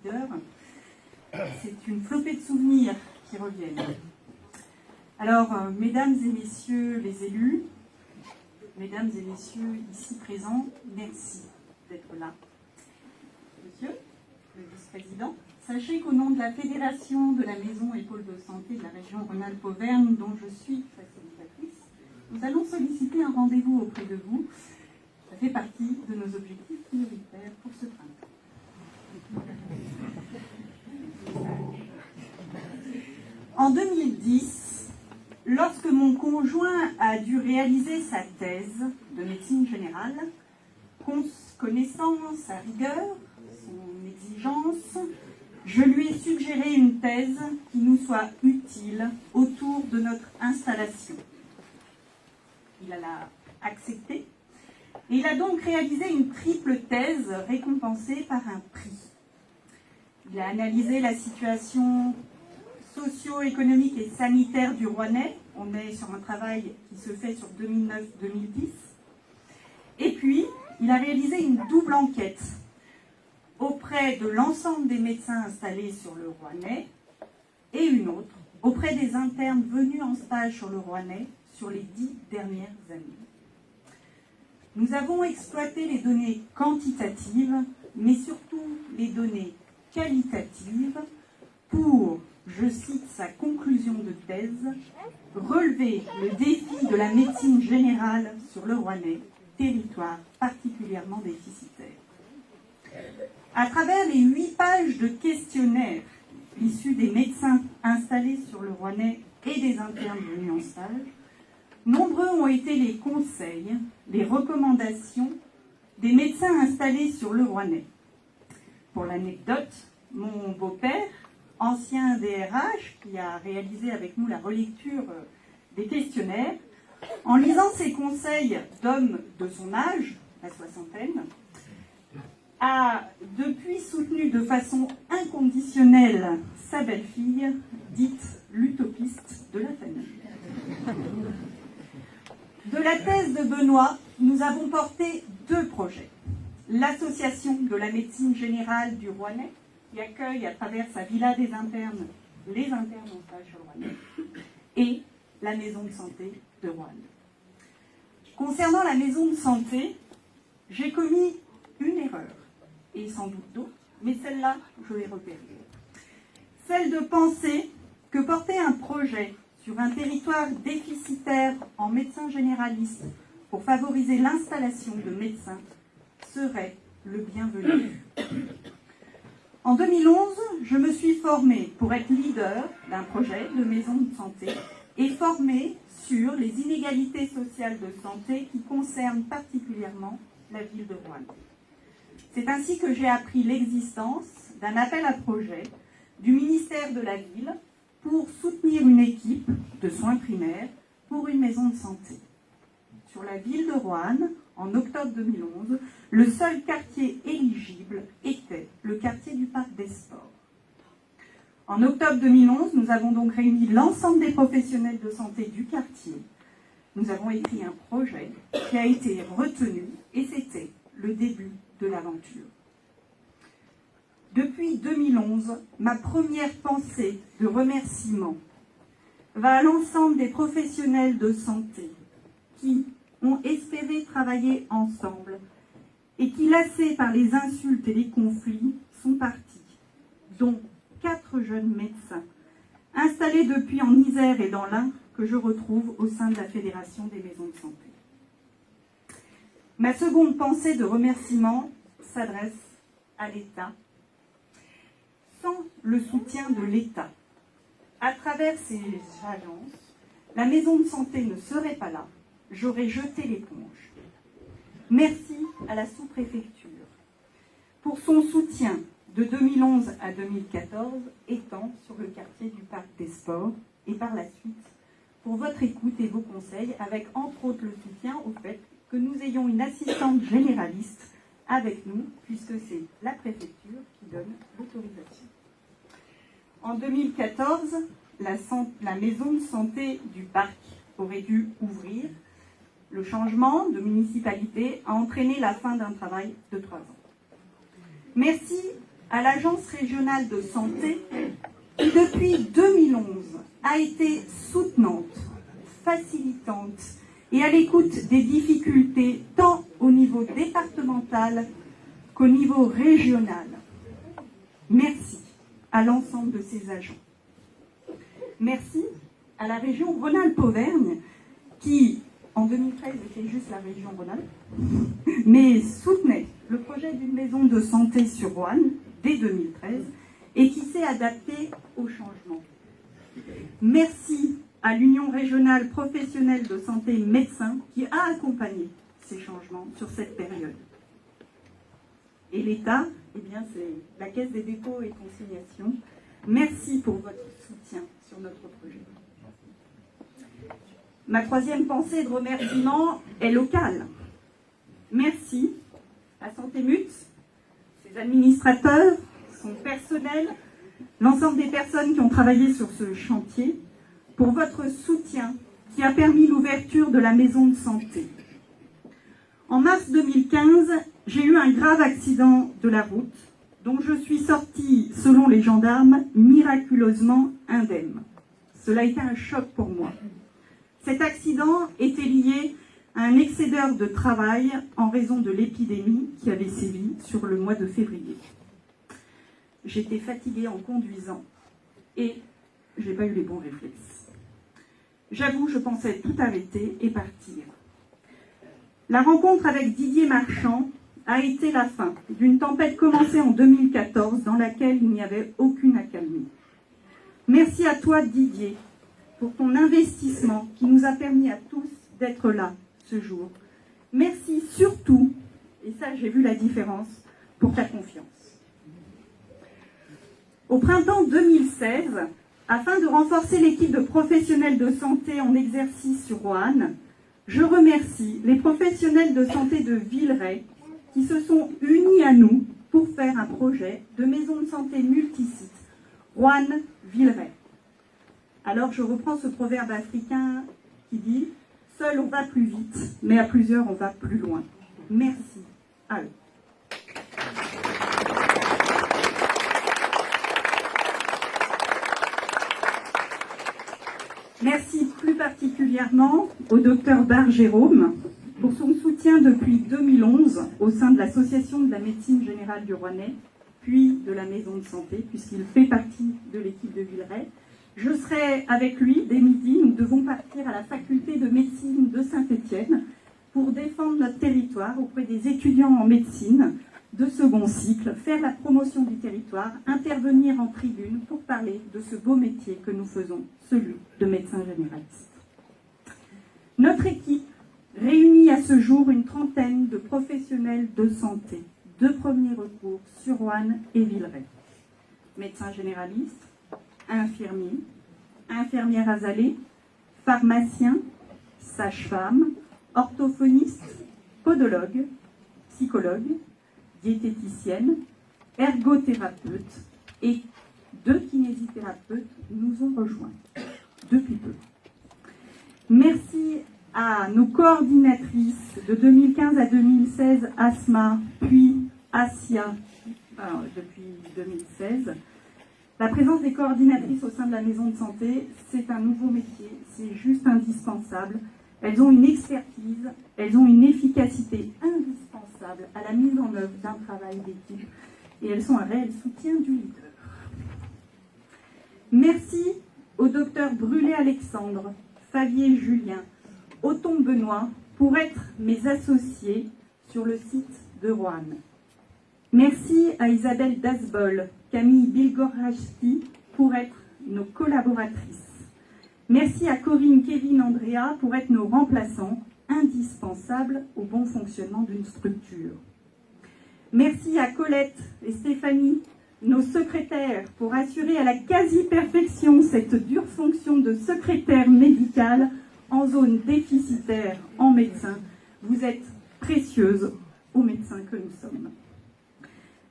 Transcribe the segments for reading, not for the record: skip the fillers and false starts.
leader. C'est une flopée de souvenirs qui reviennent. Alors, mesdames et messieurs les élus, mesdames et messieurs ici présents, merci d'être là. Monsieur le vice-président, sachez qu'au nom de la Fédération de la Maison et Pôle de Santé de la région Rhône-Alpes-Auvergne, dont je suis facilitatrice, nous allons solliciter un rendez-vous auprès de vous. Ça fait partie de nos objectifs prioritaires pour ce printemps. En 2010, lorsque mon conjoint a dû réaliser sa thèse de médecine générale, connaissant sa rigueur, son exigence, je lui ai suggéré une thèse qui nous soit utile autour de notre installation. Il l'a acceptée et il a donc réalisé une triple thèse récompensée par un prix. Il a analysé la situation socio-économique et sanitaire du Rouennais. On est sur un travail qui se fait sur 2009-2010. Et puis, il a réalisé une double enquête auprès de l'ensemble des médecins installés sur le Rouennais et une autre auprès des internes venus en stage sur le Rouennais sur les 10 dernières années. Nous avons exploité les données quantitatives, mais surtout les données qualitatives pour, je cite sa conclusion de thèse, relever le défi de la médecine générale sur le Rouennais, territoire particulièrement déficitaire. À travers les 8 pages de questionnaires issus des médecins installés sur le Rouennais et des internes venus en stage, nombreux ont été les conseils, les recommandations des médecins installés sur le Rouennais. Pour l'anecdote, mon beau-père, ancien DRH, qui a réalisé avec nous la relecture des questionnaires, en lisant ces conseils d'hommes de son âge, la soixantaine, a depuis soutenu de façon inconditionnelle sa belle-fille, dite l'utopiste de la famille. De la thèse de Benoît, nous avons porté 2 projets. L'association de la médecine générale du Rouennais, qui accueille à travers sa villa des internes, les internes en stage sur le Rouennais, et la maison de santé de Roanne. Concernant la maison de santé, j'ai commis une erreur, et sans doute d'autres, mais celle-là, je l'ai repérée. Celle de penser que porter un projet sur un territoire déficitaire en médecins généralistes pour favoriser l'installation de médecins serait le bienvenu. En 2011, je me suis formée pour être leader d'un projet de maison de santé et formée sur les inégalités sociales de santé qui concernent particulièrement la ville de Roanne. C'est ainsi que j'ai appris l'existence d'un appel à projet du ministère de la Ville pour soutenir une équipe de soins primaires pour une maison de santé. Sur la ville de Roanne, en octobre 2011, le seul quartier éligible était le quartier du Parc des Sports. En octobre 2011, nous avons donc réuni l'ensemble des professionnels de santé du quartier. Nous avons écrit un projet qui a été retenu et c'était le début de l'aventure. Depuis 2011, ma première pensée de remerciement va à l'ensemble des professionnels de santé qui ont espéré travailler ensemble et qui, lassés par les insultes et les conflits, sont partis, dont 4 jeunes médecins, installés depuis en Isère et dans l'Ain, que je retrouve au sein de la Fédération des maisons de santé. Ma seconde pensée de remerciement s'adresse à l'État. Sans le soutien de l'État, à travers ces agences, la maison de santé ne serait pas là. J'aurais jeté l'éponge. Merci à la sous-préfecture pour son soutien de 2011 à 2014, étant sur le quartier du Parc des Sports, et par la suite pour votre écoute et vos conseils, avec entre autres le soutien au fait que nous ayons une assistante généraliste avec nous, puisque c'est la préfecture qui donne l'autorisation. En 2014, la maison de santé du parc aurait dû ouvrir. Le changement de municipalité a entraîné la fin d'un travail de 3 ans. Merci à l'Agence régionale de santé qui, depuis 2011, a été soutenante, facilitante et à l'écoute des difficultés tant au niveau départemental qu'au niveau régional. Merci à l'ensemble de ces agents. Merci à la région Rhône-Alpes-Auvergne qui, en 2013, était juste la région Rhône-Alpes, mais soutenait le projet d'une maison de santé sur Roanne dès 2013 et qui s'est adaptée au changement. Merci à l'Union régionale professionnelle de santé médecins qui a accompagné ces changements sur cette période. Et l'État, eh bien, c'est la Caisse des dépôts et consignations. Merci pour votre soutien sur notre projet. Ma troisième pensée de remerciement est locale. Merci à Santé Mut, ses administrateurs, son personnel, l'ensemble des personnes qui ont travaillé sur ce chantier, pour votre soutien qui a permis l'ouverture de la maison de santé. En mars 2015, j'ai eu un grave accident de la route dont je suis sortie, selon les gendarmes, miraculeusement indemne. Cela a été un choc pour moi. Cet accident était lié à un excédeur de travail en raison de l'épidémie qui avait sévi sur le mois de février. J'étais fatiguée en conduisant et je n'ai pas eu les bons réflexes. J'avoue, je pensais tout arrêter et partir. La rencontre avec Didier Marchand a été la fin d'une tempête commencée en 2014 dans laquelle il n'y avait aucune accalmie. Merci à toi, Didier, pour ton investissement qui nous a permis à tous d'être là ce jour. Merci surtout, et ça j'ai vu la différence, pour ta confiance. Au printemps 2016, afin de renforcer l'équipe de professionnels de santé en exercice sur Roanne, je remercie les professionnels de santé de Villeray qui se sont unis à nous pour faire un projet de maison de santé multisite, Roanne-Villeray. Alors je reprends ce proverbe africain qui dit « Seul on va plus vite, mais à plusieurs on va plus loin ». Merci à eux. Merci plus particulièrement au docteur Bar Jérôme pour son soutien depuis 2011 au sein de l'Association de la médecine générale du Rouennais, puis de la maison de santé, puisqu'il fait partie de l'équipe de Villeray. Je serai avec lui dès midi. Nous devons partir à la faculté de médecine de Saint-Étienne pour défendre notre territoire auprès des étudiants en médecine de second cycle, faire la promotion du territoire, intervenir en tribune pour parler de ce beau métier que nous faisons, celui de médecin généraliste. Notre équipe réunit à ce jour une trentaine de professionnels de santé de premier recours sur Roanne et Villeray. Médecins généralistes, infirmiers, infirmières azalées, pharmaciens, sages-femmes, orthophonistes, podologues, psychologues, diététiciennes, ergothérapeutes et 2 kinésithérapeutes nous ont rejoints depuis peu. Merci à nos coordinatrices de 2015 à 2016, Asma, puis Asia, depuis 2016. La présence des coordinatrices au sein de la maison de santé, c'est un nouveau métier, c'est juste indispensable. Elles ont une expertise, elles ont une efficacité indispensable à la mise en œuvre d'un travail d'équipe et elles sont un réel soutien du leader. Merci au docteur Brûlé-Alexandre, Favier Julien, Othon Benoît pour être mes associés sur le site de Roanne. Merci à Isabelle Dasbol, Camille Bilgorachti pour être nos collaboratrices. Merci à Corinne, Kevin, Andrea pour être nos remplaçants, indispensables au bon fonctionnement d'une structure. Merci à Colette et Stéphanie, nos secrétaires, pour assurer à la quasi-perfection cette dure fonction de secrétaire médicale en zone déficitaire en médecins. Vous êtes précieuses aux médecins que nous sommes.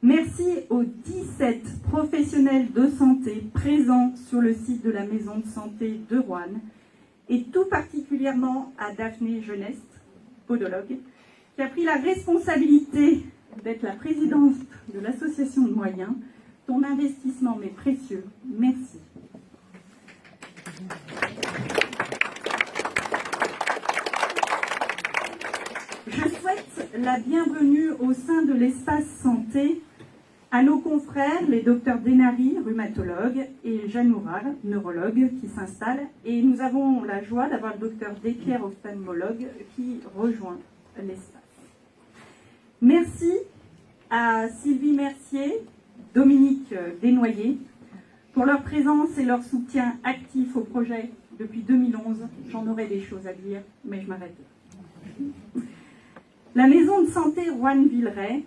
Merci aux 17 professionnels de santé présents sur le site de la maison de santé de Roanne et tout particulièrement à Daphné Geneste, podologue, qui a pris la responsabilité d'être la présidente de l'association de moyens. Ton investissement m'est précieux. Merci. Je souhaite la bienvenue au sein de l'espace santé à nos confrères, les docteurs Denari, rhumatologue, et Jeanne Oural, neurologue, qui s'installent. Et nous avons la joie d'avoir le docteur Desclercq, ophtalmologue, qui rejoint l'espace. Merci à Sylvie Mercier, Dominique Desnoyers, pour leur présence et leur soutien actif au projet depuis 2011. J'en aurais des choses à dire, mais je m'arrête là. La maison de santé Roanne-Villeray.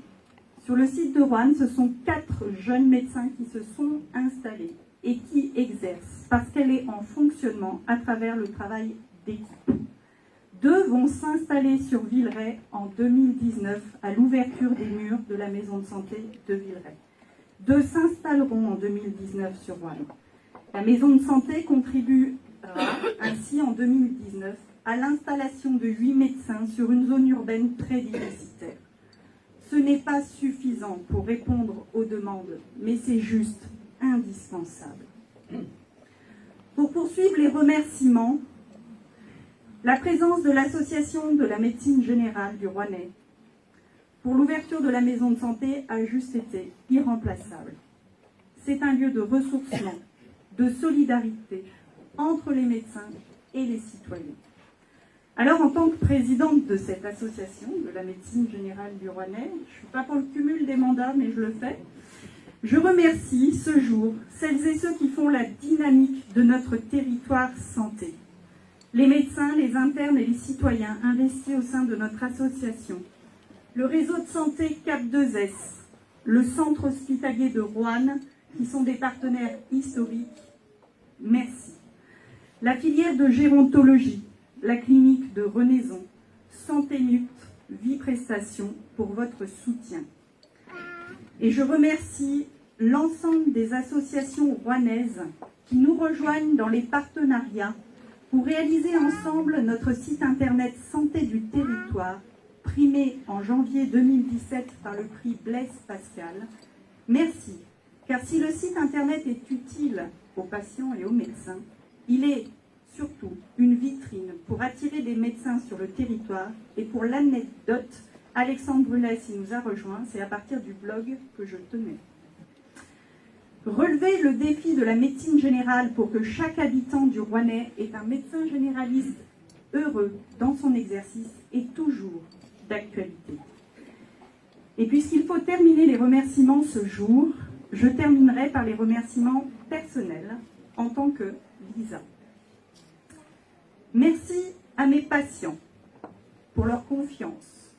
Sur le site de Roanne, ce sont 4 jeunes médecins qui se sont installés et qui exercent parce qu'elle est en fonctionnement à travers le travail d'équipe. 2 vont s'installer sur Villeray en 2019 à l'ouverture des murs de la maison de santé de Villeray. 2 s'installeront en 2019 sur Roanne. La maison de santé contribuera ainsi en 2019 à l'installation de 8 médecins sur une zone urbaine très déficitaire. Ce n'est pas suffisant pour répondre aux demandes, mais c'est juste indispensable. Pour poursuivre les remerciements, la présence de l'Association de la médecine générale du Rouennais pour l'ouverture de la maison de santé a juste été irremplaçable. C'est un lieu de ressourcement, de solidarité entre les médecins et les citoyens. Alors, en tant que présidente de cette association de la médecine générale du Rouennais, je ne suis pas pour le cumul des mandats, mais je le fais. Je remercie ce jour celles et ceux qui font la dynamique de notre territoire santé. Les médecins, les internes et les citoyens investis au sein de notre association. Le réseau de santé Cap2S, le centre hospitalier de Roanne, qui sont des partenaires historiques. Merci. La filière de gérontologie, la clinique de Renaison, Santé Nut, Vie Prestation pour votre soutien. Et je remercie l'ensemble des associations rouennaises qui nous rejoignent dans les partenariats pour réaliser ensemble notre site internet Santé du territoire, primé en janvier 2017 par le prix Blaise Pascal. Merci, car si le site internet est utile aux patients et aux médecins, il est surtout une vitrine pour attirer des médecins sur le territoire. Et pour l'anecdote, Alexandre Brunet, il nous a rejoint, c'est à partir du blog que je tenais. Relever le défi de la médecine générale pour que chaque habitant du Rouennais ait un médecin généraliste heureux dans son exercice est toujours d'actualité. Et puisqu'il faut terminer les remerciements ce jour, je terminerai par les remerciements personnels en tant que Lisa. Merci à mes patients pour leur confiance,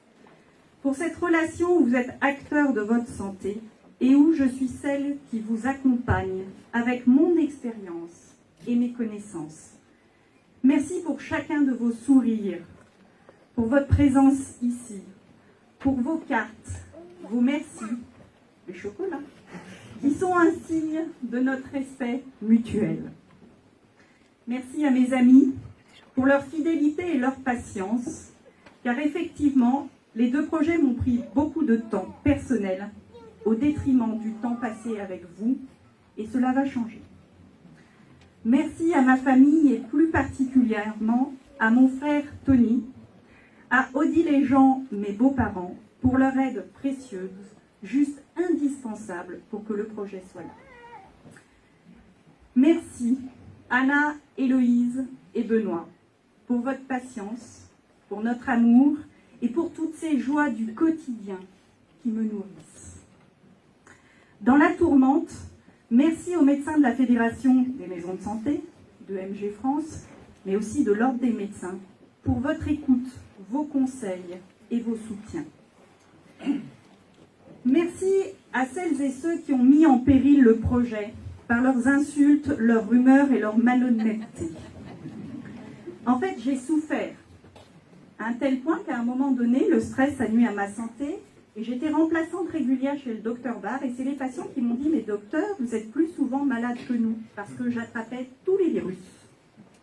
pour cette relation où vous êtes acteurs de votre santé et où je suis celle qui vous accompagne avec mon expérience et mes connaissances. Merci pour chacun de vos sourires, pour votre présence ici, pour vos cartes, vos merci, les chocolats, qui sont un signe de notre respect mutuel. Merci à mes amis pour leur fidélité et leur patience, car effectivement, les 2 projets m'ont pris beaucoup de temps personnel au détriment du temps passé avec vous, et cela va changer. Merci à ma famille et plus particulièrement à mon frère Tony, à Odile et Jean, mes beaux-parents, pour leur aide précieuse, juste indispensable pour que le projet soit là. Merci Anna, Héloïse et Benoît pour votre patience, pour notre amour et pour toutes ces joies du quotidien qui me nourrissent. Dans la tourmente, merci aux médecins de la Fédération des maisons de santé, de MG France, mais aussi de l'Ordre des médecins, pour votre écoute, vos conseils et vos soutiens. Merci à celles et ceux qui ont mis en péril le projet par leurs insultes, leurs rumeurs et leur malhonnêteté. En fait, j'ai souffert à un tel point qu'à un moment donné, le stress a nuit à ma santé et j'étais remplaçante régulière chez le docteur Barr et c'est les patients qui m'ont dit « Mais docteur, vous êtes plus souvent malade que nous parce que j'attrapais tous les virus. »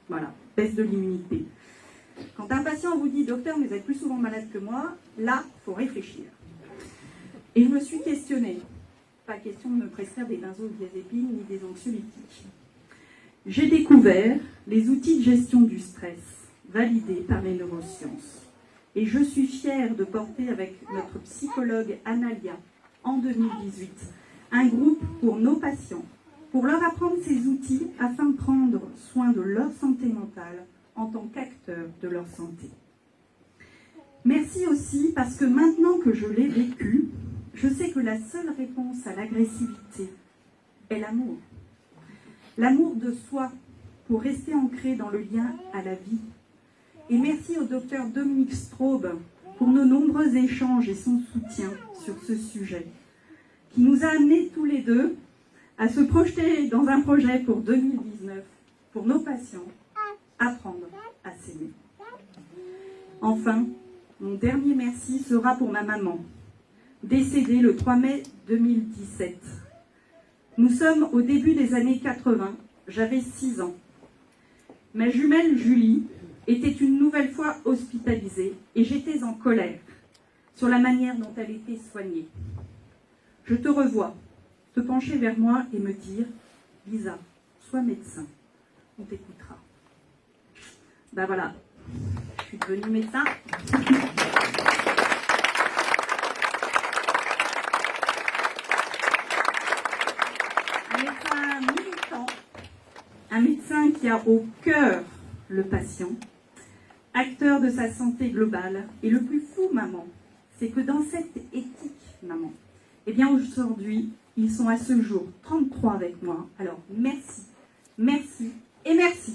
Voilà, baisse de l'immunité. Quand un patient vous dit « Docteur, vous êtes plus souvent malade que moi », là, il faut réfléchir. Et je me suis questionnée. Pas question de me prescrire des benzodiazépines ni des anxiolytiques. J'ai découvert les outils de gestion du stress validés par les neurosciences. Et je suis fière de porter avec notre psychologue Analia, en 2018, un groupe pour nos patients, pour leur apprendre ces outils afin de prendre soin de leur santé mentale en tant qu'acteurs de leur santé. Merci aussi parce que maintenant que je l'ai vécu, je sais que la seule réponse à l'agressivité est l'amour. L'amour de soi pour rester ancré dans le lien à la vie. Et merci au docteur Dominique Straub pour nos nombreux échanges et son soutien sur ce sujet, qui nous a amenés tous les deux à se projeter dans un projet pour 2019, pour nos patients, apprendre à s'aimer. Enfin, mon dernier merci sera pour ma maman, décédée le 3 mai 2017. Nous sommes au début des années 80, j'avais 6 ans. Ma jumelle Julie était une nouvelle fois hospitalisée et j'étais en colère sur la manière dont elle était soignée. Je te revois, te pencher vers moi et me dire « Lisa, sois médecin, on t'écoutera. » Ben voilà, je suis devenue médecin. Un médecin militant, un médecin qui a au cœur le patient, acteur de sa santé globale. Et le plus fou, maman, c'est que dans cette éthique, maman, eh bien aujourd'hui, ils sont à ce jour 33 avec moi. Alors merci, merci et merci.